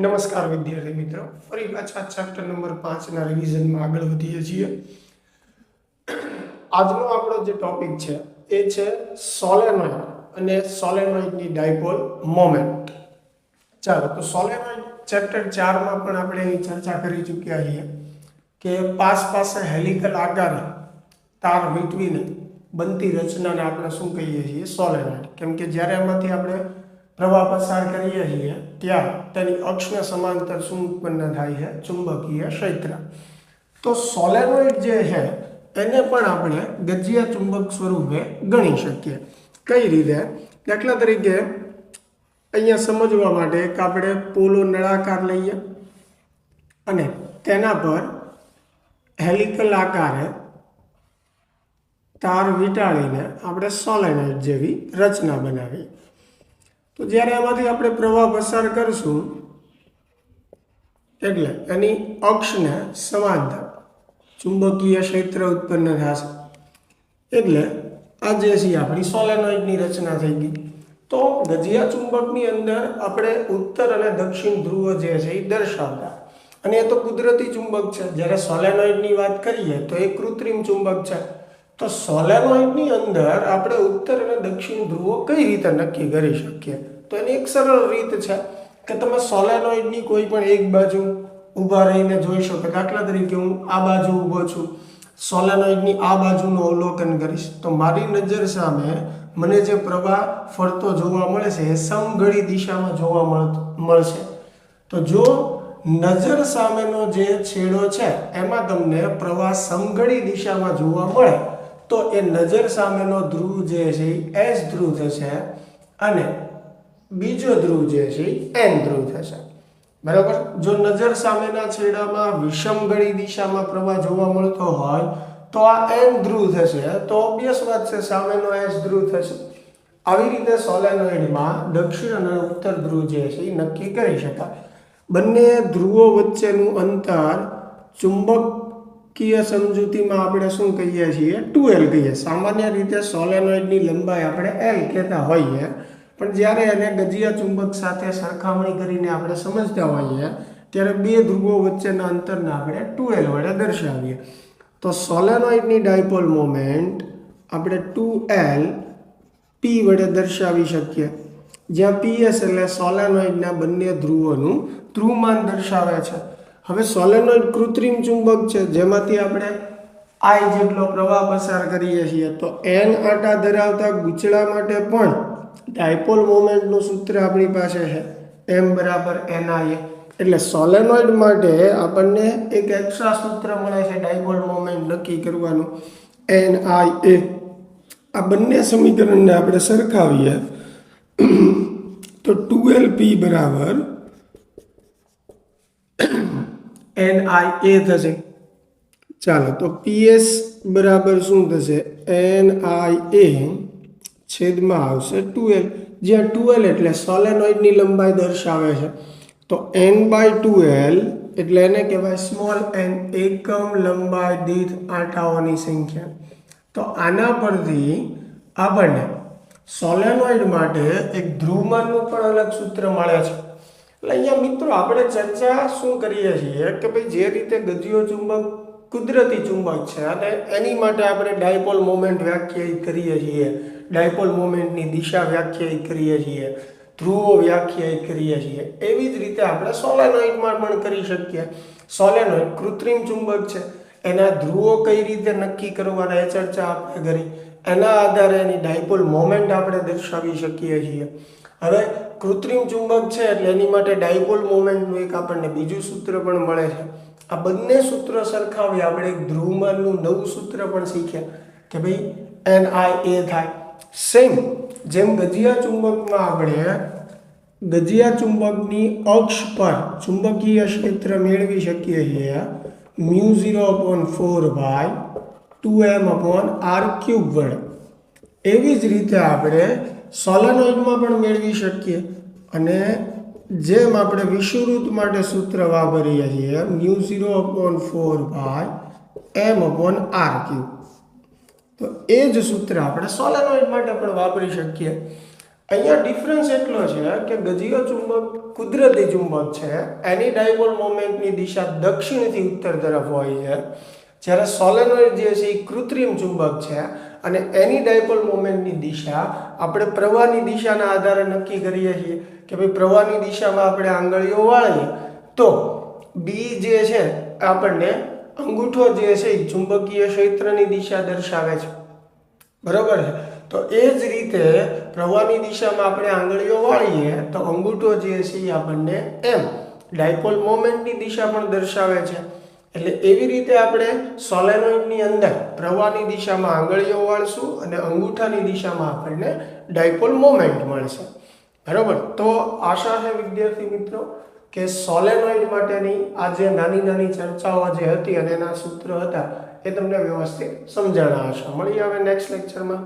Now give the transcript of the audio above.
નમસ્કાર વિદ્યાર્થી મિત્રો, ફરી પાછા ચેપ્ટર નંબર 5 ના રિવિઝનમાં આગળ વધીએ છીએ. આજનો આપણો જે ટોપિક છે એ છે સોલેનોઇડ અને સોલેનોઇડની ડાયપોલ મોમેન્ટ. ચાલો, તો સોલેનોઇડ ચેપ્ટર 4 માં પણ આપણે એની ચર્ચા કરી ચૂક્યા છીએ કે પાસે હેલિકલ આકારે તાર વીંટવીને બનતી રચનાને આપણે શું કહીએ છીએ? સોલેનોઇડ. કેમ કે જ્યારે એમાંથી આપણે પ્રવાહ પસાર કરીએ છીએ ત્યારે તેની અક્ષને સમાંતર શું ઉત્પન્ન થાય છે? ચુંબકીય ક્ષેત્ર. તો સોલેનોઇડ જે છે એને પણ આપણે ગજિયા ચુંબક સ્વરૂપે ગણી શકીએ. કઈ રીતે? દાખલા તરીકે અહીંયા સમજવા માટે એક આપણે પોલો નળાકાર લઈએ અને તેના પર હેલિકલ આકારે તાર વીંટાળીને આપણે સોલેનોઇડ જેવી રચના બનાવીએ. તો જ્યારે એમાંથી આપણે પ્રવાહ પસાર કરશું એટલે એની અક્ષને સમાંતર ચુંબકીય ક્ષેત્ર ઉત્પન્ન થશે. એટલે આ જે છે આપણી સોલેનોઇડની રચના થઈ ગઈ. તો ગજિયા ચુંબકની અંદર આપણે ઉત્તર અને દક્ષિણ ધ્રુવ જે છે એ દર્શાવતા, અને એ તો કુદરતી ચુંબક છે. જ્યારે સોલેનોઇડની વાત કરીએ તો એ કૃત્રિમ ચુંબક છે. તો સોલેનોઇડની અંદર આપણે ઉત્તર અને દક્ષિણ ધ્રુવો કઈ રીતે નક્કી કરી શકીએ? તો એની એક સરળ રીત છે કે તમે સોલેનોઇડની કોઈ પણ એક બાજુ ઊભા રહીને જોઈ શકો. દાખલા તરીકે હું આ બાજુ ઊભો છું, સોલેનોઇડની આ બાજુનું અવલોકન કરીશ તો મારી નજર સામે મને જે પ્રવાહ ફરતો જોવા મળે છે એ સમઘડી દિશામાં જોવા મળશે. તો જો નજર સામેનો જે છેડો છે એમાં તમને પ્રવાહ સમઘડી દિશામાં જોવા મળે તો એ નજર સામેનો ધ્રુવ જે છે એ એસ ધ્રુવ થશે અને બીજો ધ્રુવ જે છે એન ધ્રુવ થશે. બરાબર. જો નજર સામેના છેડામાં વિષમઘડી દિશામાં પ્રવાહ જોવા મળતો હોય તો આ એન ધ્રુવ થશે, તો ઓબ્વિયસ વાત છે સામેનો એસ ધ્રુવ થશે. આવી રીતે સોલેનોઇડમાં દક્ષિણ અને ઉત્તર ધ્રુવ જે છે એ નક્કી કરી શકાય. બંને ધ્રુવો વચ્ચેનું અંતર ચુંબકીય સમજૂતીમાં આપણે શું કહીએ છીએ? 2L કહીએ. સામાન્ય રીતે સોલેનોઇડની લંબાઈ આપણે L કહેતા હોઈએ, પણ જ્યારે એને ગજિયા ચુંબક સાથે સરખામણી કરીને આપણે સમજતા હોઈએ ત્યારે બે ધ્રુવો વચ્ચેના અંતરને આપણે 2L વડે દર્શાવીએ. તો સોલેનોઇડની ડાયપોલ મોમેન્ટ આપણે 2L P વડે દર્શાવી શકીએ, જ્યાં PS એટલે સોલેનોઇડના બંને ધ્રુવોનું ધ્રુવમાન દર્શાવે છે. હવે સોલેનોઇડ કૃત્રિમ ચુંબક છે જેમાંથી આપણે I જેટલો પ્રવાહ પસાર કરીએ છીએ. તો N આંટા ધરાવતા ગૂંચળા માટે પણ ડાયપોલ મોમેન્ટનું સૂત્ર આપણી પાસે છે, M બરાબર NIA. એટલે સોલેનોઇડ માટે આપણને એક એક્સ્ટ્રા સૂત્ર મળે છે ડાયપોલ મોમેન્ટ નક્કી કરવાનું, NIA. આ બંને સમીકરણને આપણે સરખાવીએ તો 2LP બરાબર NIA થશે. ચાલો, તો PS બરાબર શું થશે? NIA છેદમાં આવશે 2L, જ્યાં 2L એટલે સોલેનોઇડની લંબાઈ દર્શાવે છે. તો N/2L એટલે એને કહેવાય સ્મોલ n, એકમ લંબાઈ દીઠ આંટાઓની સંખ્યા. તો આના પરથી આપણને સોલેનોઇડ માટે એક ધ્રુવમાનનું પણ અલગ સૂત્ર મળે છે. એટલે અહીંયા મિત્રો આપણે ચર્ચા શું કરીએ છીએ કે ભાઈ જે રીતે ગજિયો ચુંબક કુદરતી ચુંબક છે અને એની માટે આપણે ડાયપોલ મોમેન્ટ વ્યાખ્યાયિત કરીએ છીએ, ડાયપોલ મોમેન્ટની દિશા વ્યાખ્યાયિત કરીએ છીએ, ધ્રુવો વ્યાખ્યાયિત કરીએ છીએ, એવી જ રીતે આપણે સોલેનોઇડમાં પણ કરી શકીએ. સોલેનોઇડ કૃત્રિમ ચુંબક છે, એના ધ્રુવો કઈ રીતે નક્કી કરવાના એ ચર્ચા આપણે કરી. એના આધારે એની ડાયપોલ મોમેન્ટ આપણે દર્શાવી શકીએ છીએ. હવે કૃત્રિમ ચુંબક છે એટલે એની માટે ડાયપોલ મોમેન્ટનું એક આપણને બીજું સૂત્ર પણ મળે છે. આ બંને સૂત્રો સરખાવી આપણે એક ધ્રુવમાનનું નવું સૂત્ર પણ શીખ્યા કે ભાઈ NIA થાય. સેમ જેમ ગજિયા ચુંબકમાં આપણે ગજિયા ચુંબકની અક્ષ પર ચુંબકીય ક્ષેત્ર મેળવી શકીએ છીએ μ0/4/2m/r³ વડે, એવી જ રીતે આપણે સોલેનોઇડમાં પણ મેળવી શકીએ. અને જેમ આપણે વિષુવવૃત્ત માટે સૂત્ર વાપરીએ છીએ μ0/m/r³, તો એ જ સૂત્ર આપણે સોલેનોઇડ માટે પણ વાપરી શકીએ. અહીંયા ડિફરન્સ એટલો છે કે ગજીય ચુંબક કુદરતી ચુંબક છે, એની ડાયપોલ મોમેન્ટની દિશા દક્ષિણથી ઉત્તર તરફ હોય છે, જ્યારે સોલેનોઇડ જે છે એ કૃત્રિમ ચુંબક છે અને એની ડાયપોલ મોમેન્ટની દિશા આપણે પ્રવાહની દિશાના આધારે નક્કી કરીએ છીએ કે ભાઈ પ્રવાહની દિશામાં આપણે આંગળીઓ વાળીએ તો બી જે છે આપણને અંગૂઠો જે છે એ ચુંબકીય ક્ષેત્રની દિશા દર્શાવે છે, બરોબર છે। તો એ જ રીતે પ્રવાહની દિશામાં આપણે આંગળીઓ વાળીએ તો અંગૂઠો જે છે એ આપણને એમ ડાયપોલ મોમેન્ટની દિશા પણ દર્શાવે છે। એટલે એવી રીતે આપણે સોલેનોઇડની અંદર પ્રવાહની દિશામાં આંગળીઓ વાળશું અને અંગૂઠાની દિશામાં આપણને ડાયપોલ મોમેન્ટ મળશે, બરોબર। તો આશા છે વિદ્યાર્થી મિત્રો કે સોલેનોઇડ માટેની આ જે નાની નાની ચર્ચાઓ જે હતી અને એના સૂત્રો હતા એ તમને વ્યવસ્થિત સમજાણા હશે। મળીએ હવે નેક્સ્ટ લેક્ચરમાં।